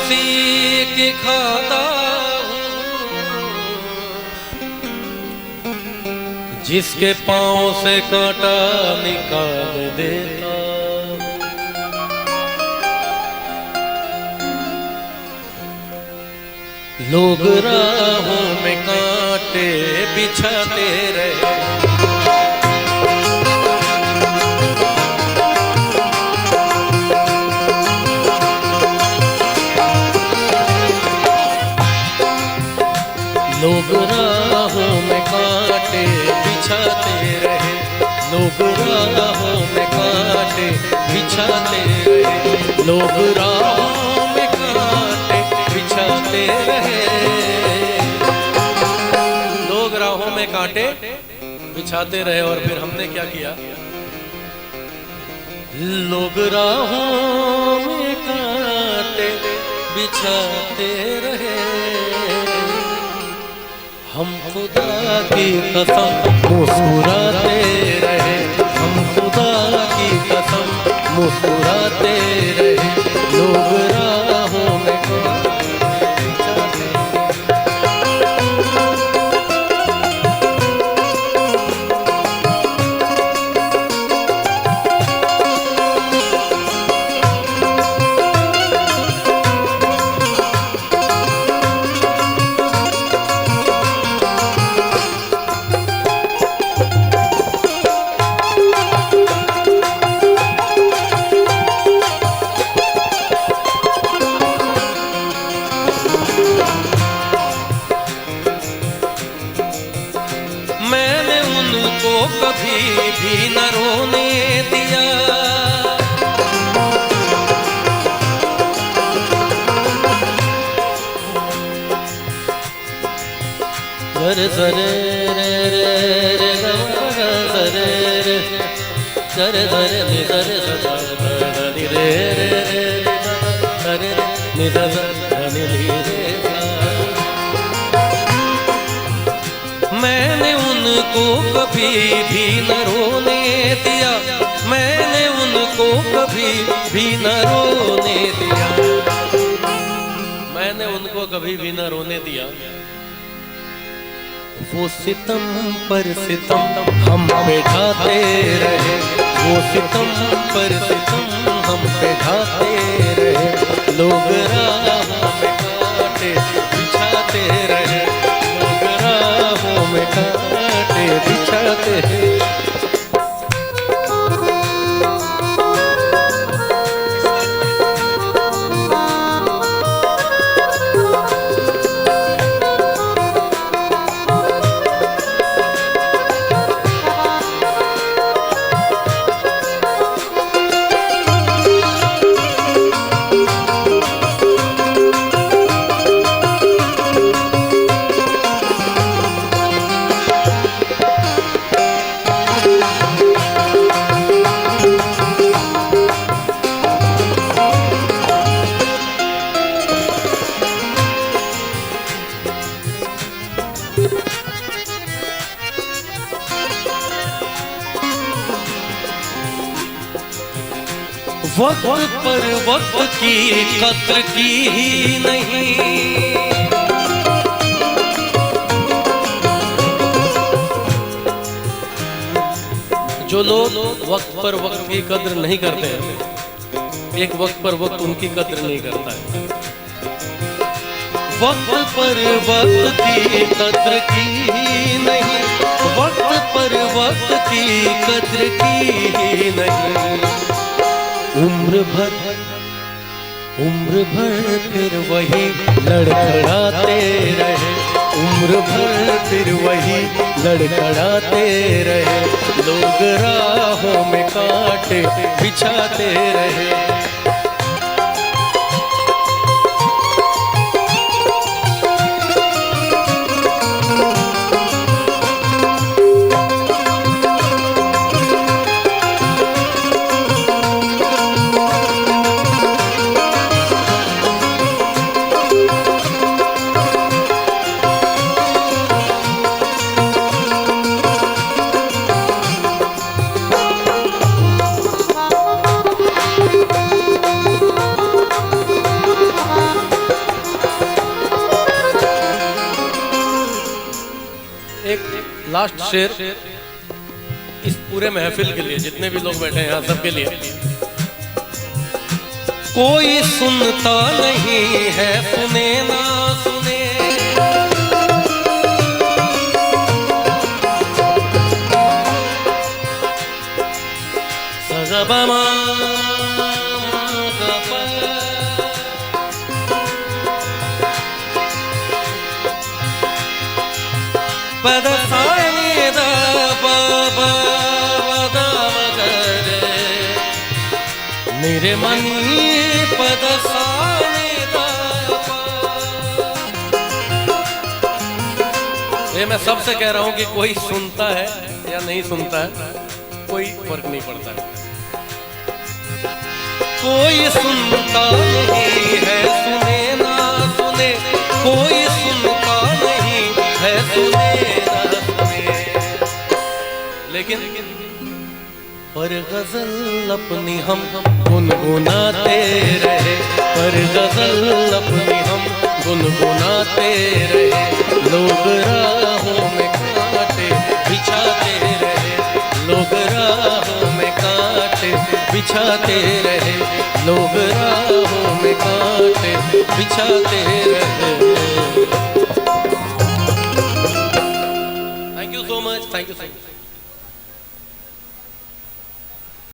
उसी की खाता जिसके पांव से कांटा निकाल देता। लोग राहों में कांटे बिछाते रहे, लोग राहों में कांटे बिछाते रहे, लोग राहों में कांटे बिछाते रहे, लोग राहों में कांटे बिछाते रहे, लोग राहों में कांटे बिछाते रहे। और फिर हमने क्या किया? लोग राहों में कांटे बिछाते रहे, हम खुदा की कसम मुस्कुराते रहे, हम खुदा की कसम मुस्कुराते रहे, लोग राहों में बिछाते रहे। मैंने उनको कभी भी न रोने दिया, रे सरे रे रे रे सरे रे सरे सरे नि सरे सरे नि रे रे रे सरे नि सरे नि रे। मैंने उनको कभी भी न रोने दिया, मैंने उनको कभी भी न रोने दिया, मैंने उनको कभी भी न रोने दिया। वो सितम पर सितम हम पे ढाते रहे, वो सितम पर सितम हम पे ढाते रहे, लोग राहों में कांटे बिछाते रहे, में कांटे बिछाते हैं। वक्त पर वक्त की कद्र की ही नहीं, जो लोग वक्त पर वक्त की कद्र नहीं करते हैं, एक वक्त पर वक्त उनकी कद्र नहीं करता है। वक्त पर वक्त की कद्र की ही नहीं, वक्त पर वक्त की कद्र की ही नहीं, उम्र भर फिर वही लड़खड़ाते रहे, उम्र भर फिर वही लड़खड़ाते रहे, लोग राहों में कांटे बिछाते रहे। लास्ट शेर इस पूरे महफिल के लिए, जितने भी लोग बैठे हैं यहाँ सबके लिए। कोई सुनता नहीं है, सुने ना सुने, सगबमा पदसानी दा बाबा मेरे मनी पदसानी दा। ये मैं सबसे कह रहा हूं कि कोई सुनता है या नहीं सुनता है, कोई फर्क नहीं पड़ता है। कोई सुनता नहीं है, सुने ना सुने, कोई सुनता नहीं है, सुने ना सुने, लेकिन पर गजल अपनी हम गुनगुनाते रहे, पर गजल अपनी हम गुनगुनाते रहे। लोग राहों में कांटे बिछाते रहे, लोग राहों में कांटे बिछाते रहे, लोग राहों में कांटे बिछाते रहे।